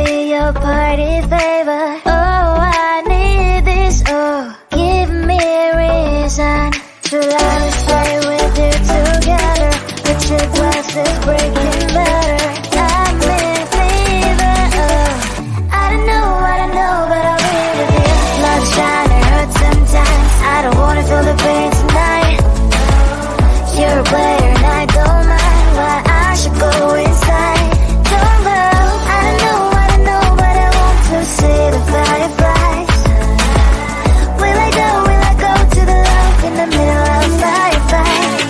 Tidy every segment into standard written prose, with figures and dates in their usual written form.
be your party favor? Oh, I need this. Oh, give me a reason to love, stay with you together. Put your glasses breaking better. I'm in fever. Oh, I don't know, but I'll be with you. Love shine, it hurts sometimes. I don't wanna feel the pain tonight. You're a player and I don't mind. Why I should go inside. Don't go. I don't know, but I want to see the fireflies. Will I go to the love in the middle of fireflies?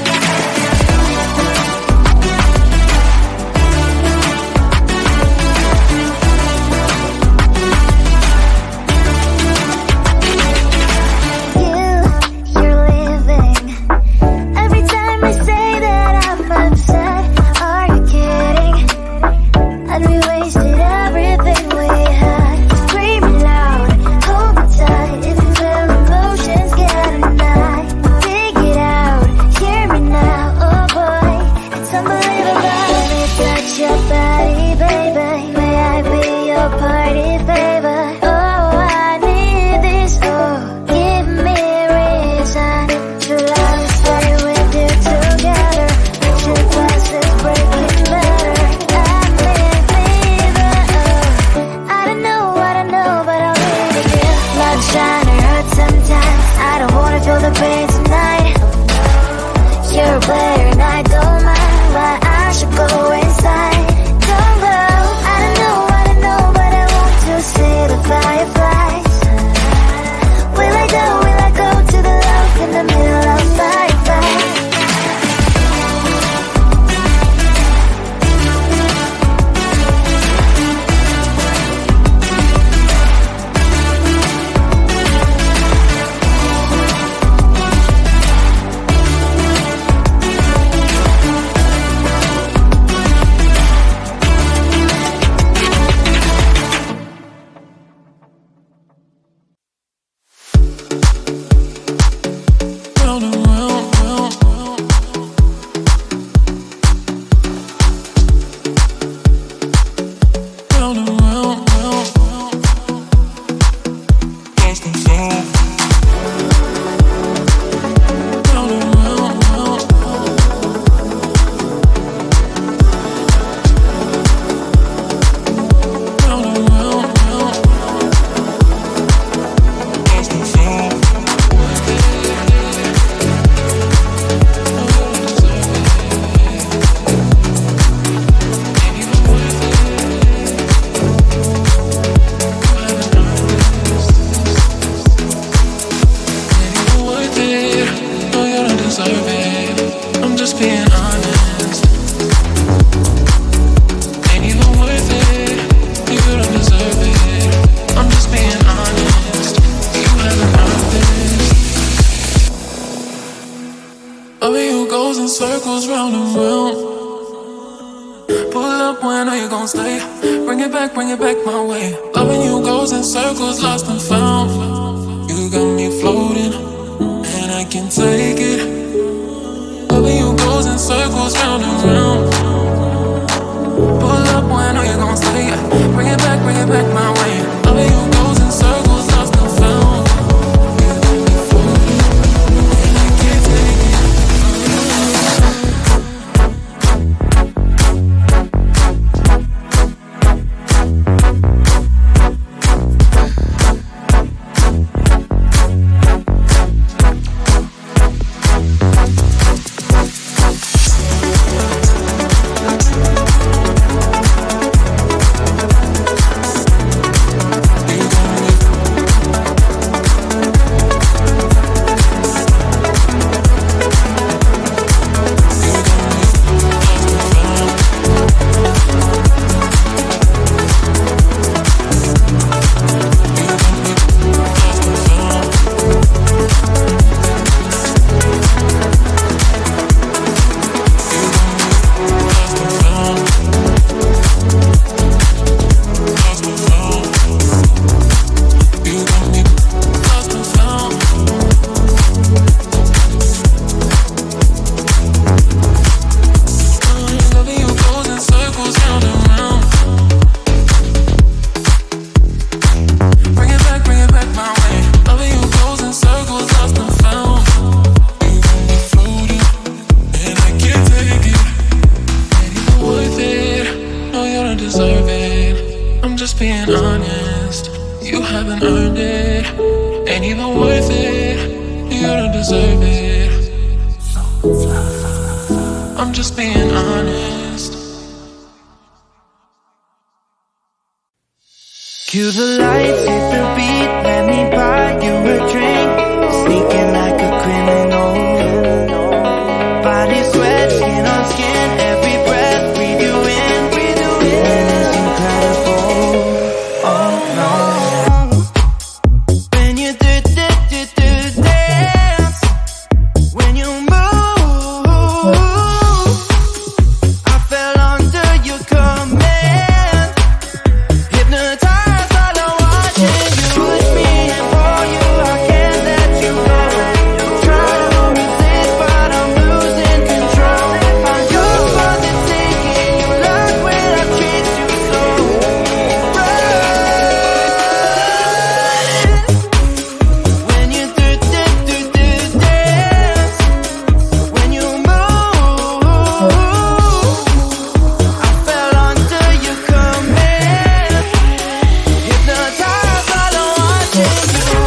You're leaving. Every time I say that I'm upset, are you kidding? And we wasted everything we had. Screaming loud, hold me tight. If you feel emotions getting high, dig it out, hear me now. Oh boy, it's unbelievable. Let me touch your body, baby. May I be your party favor? Oh, I need this. Oh, give me a reason to love, stay with you together. Put your glasses breaking better. I'm in fever. Oh, I don't know, but I'll be with you. Love shine, it hurts sometimes. I don't wanna feel the pain tonight. You're a player and I don't mind. Why I should go inside. Don't go. I don't know, but I want to see the fireflies. Will I go to the love in the middle of fireflies? Round and round, round, round. Round and round, round, round. Lost and found. Round and round, round, round. Round and round, round, round. Lost and found. Worth it. No, you don't deserve it. I'm just being honest. Ain't even worth it. You don't deserve it. I'm just being honest. You haven't earned this. Loving you goes in circles round and round. Pull up when I know you gon' stay. Bring it back my way. Loving you goes in circles, lost and found. You got me floating, and I can take it. Loving you goes in circles round and round. Pull up when I know you gon' stay. Bring it back my way. Loving you goes in circles, lost and found. You got me floating, and I can't take it. just being honest. You haven't earned it, ain't even worth it. You don't deserve it. I'm just being honest. Cue the lights, hit the beat, let me buy you a drink. Sneaking like a criminal. Body sweat, skin on skin, every breath, breathe you in, feeling is incredible. Oh no. When you dance, when you move, I fell under your command, hypnotized by the watching you push me and pour you. I can't let you go. Try to resist, but I'm losing control. I'm yours for the taking. You love when I treat you so right. When you dance, when you move, I fell under your command, hypnotized by the watching you.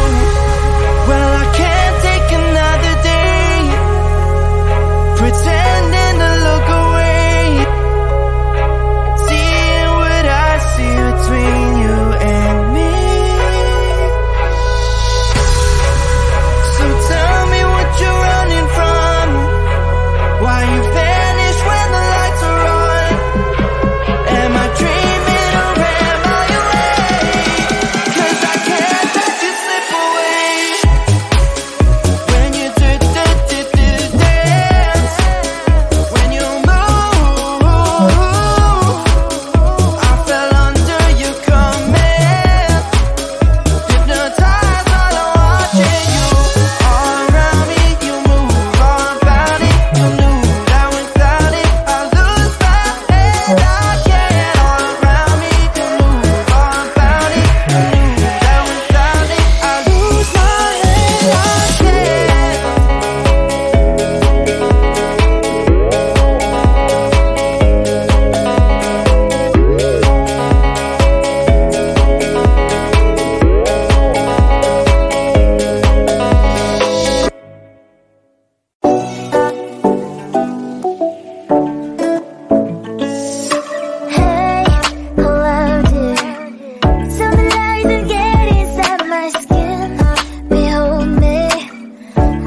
Well, I can't take another day pretending to look away, seeing what I see between you and me. So tell me what you're running from, why you vanish when the lights are on. Am I dreaming or am I awake? 'Cause I can't let you slip away. When you dance, when you move, I fell under your command, hypnotized by the watching you. All around me, you move, all about it. You knew that without it, I lose my head. I can't. All around me, you move, all about it. You knew that without it, I lose my head. I can't. Hey, hello dear. Tell me lies and get inside my skin. Behold me,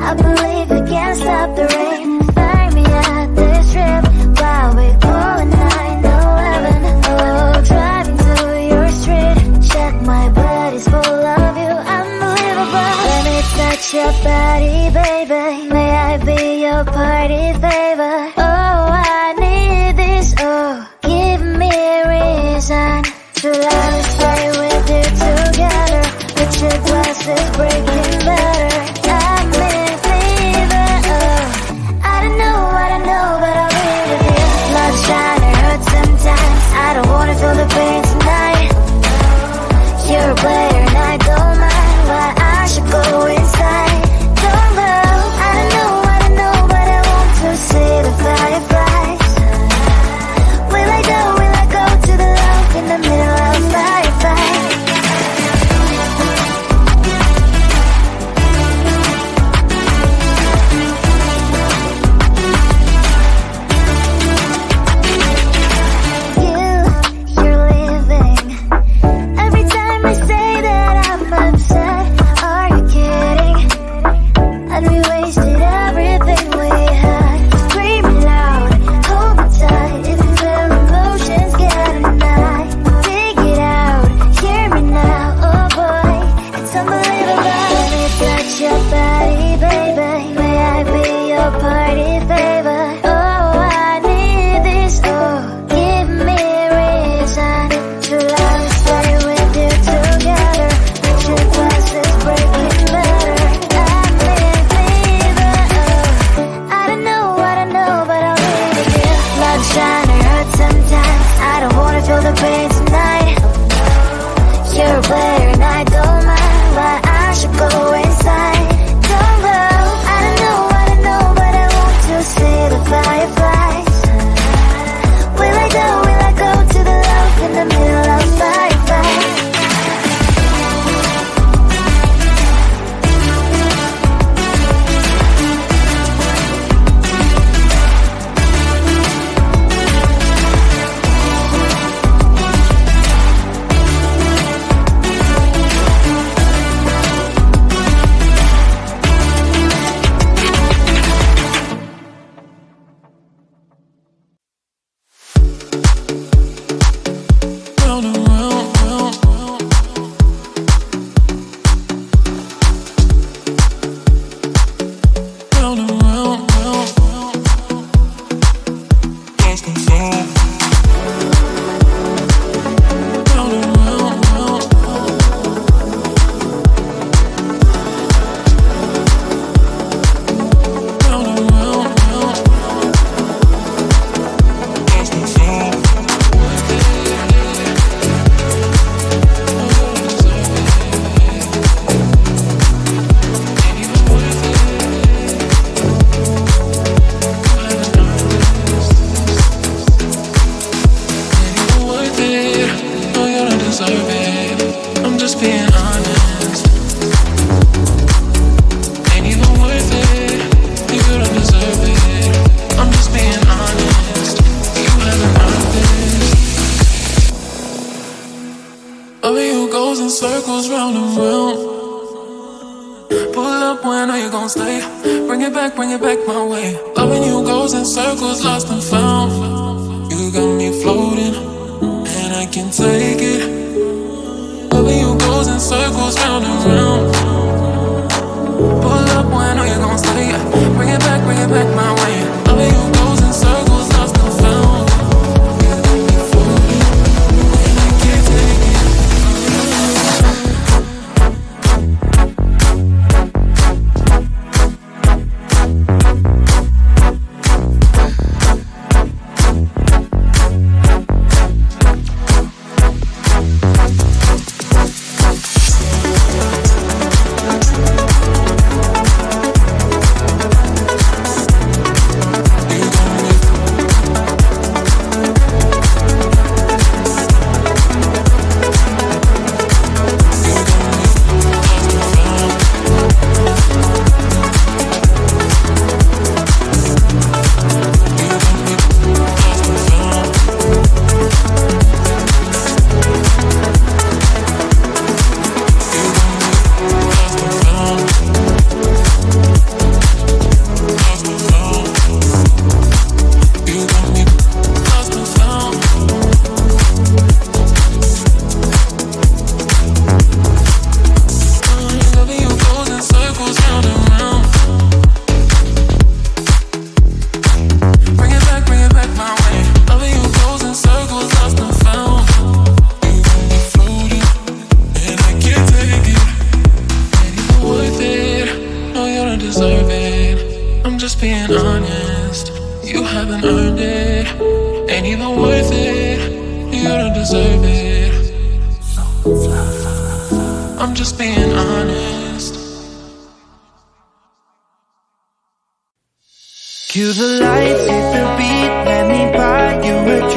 I believe we can't stop the rain. Find me at this trip while we go at 9/11. Oh, driving through your street, check my body's full of you. Unbelievable. Let me touch your body, baby. May I be your party favor? Oh, I need this. Oh, give me a reason to let us stay with you together. With your glasses breaking better. I'm in fever. Oh, I don't know, but I'll be with you. Love shine, it hurts sometimes. I don't wanna feel the pain tonight. You're a player and I don't mind. Why I should go inside. Don't go. I don't know, but I want to see the fireflies. Will I go to the love in the middle of firefight? it. I'm just being honest. Ain't even worth it. You don't deserve it. I'm just being honest. You haven't earned this. Loving you goes in circles round and round. Pull up when are you gon' stay? Bring it back my way. Loving you goes in circles, lost and found. You got me floating, and I can take it. Loving you goes in circles round and round. Pull up when are you gon' stay? Bring it back my way. Loving you goes in circles, lost and found. You got me floating, and I can't take it. Cue the lights, hit the beat, let me buy you a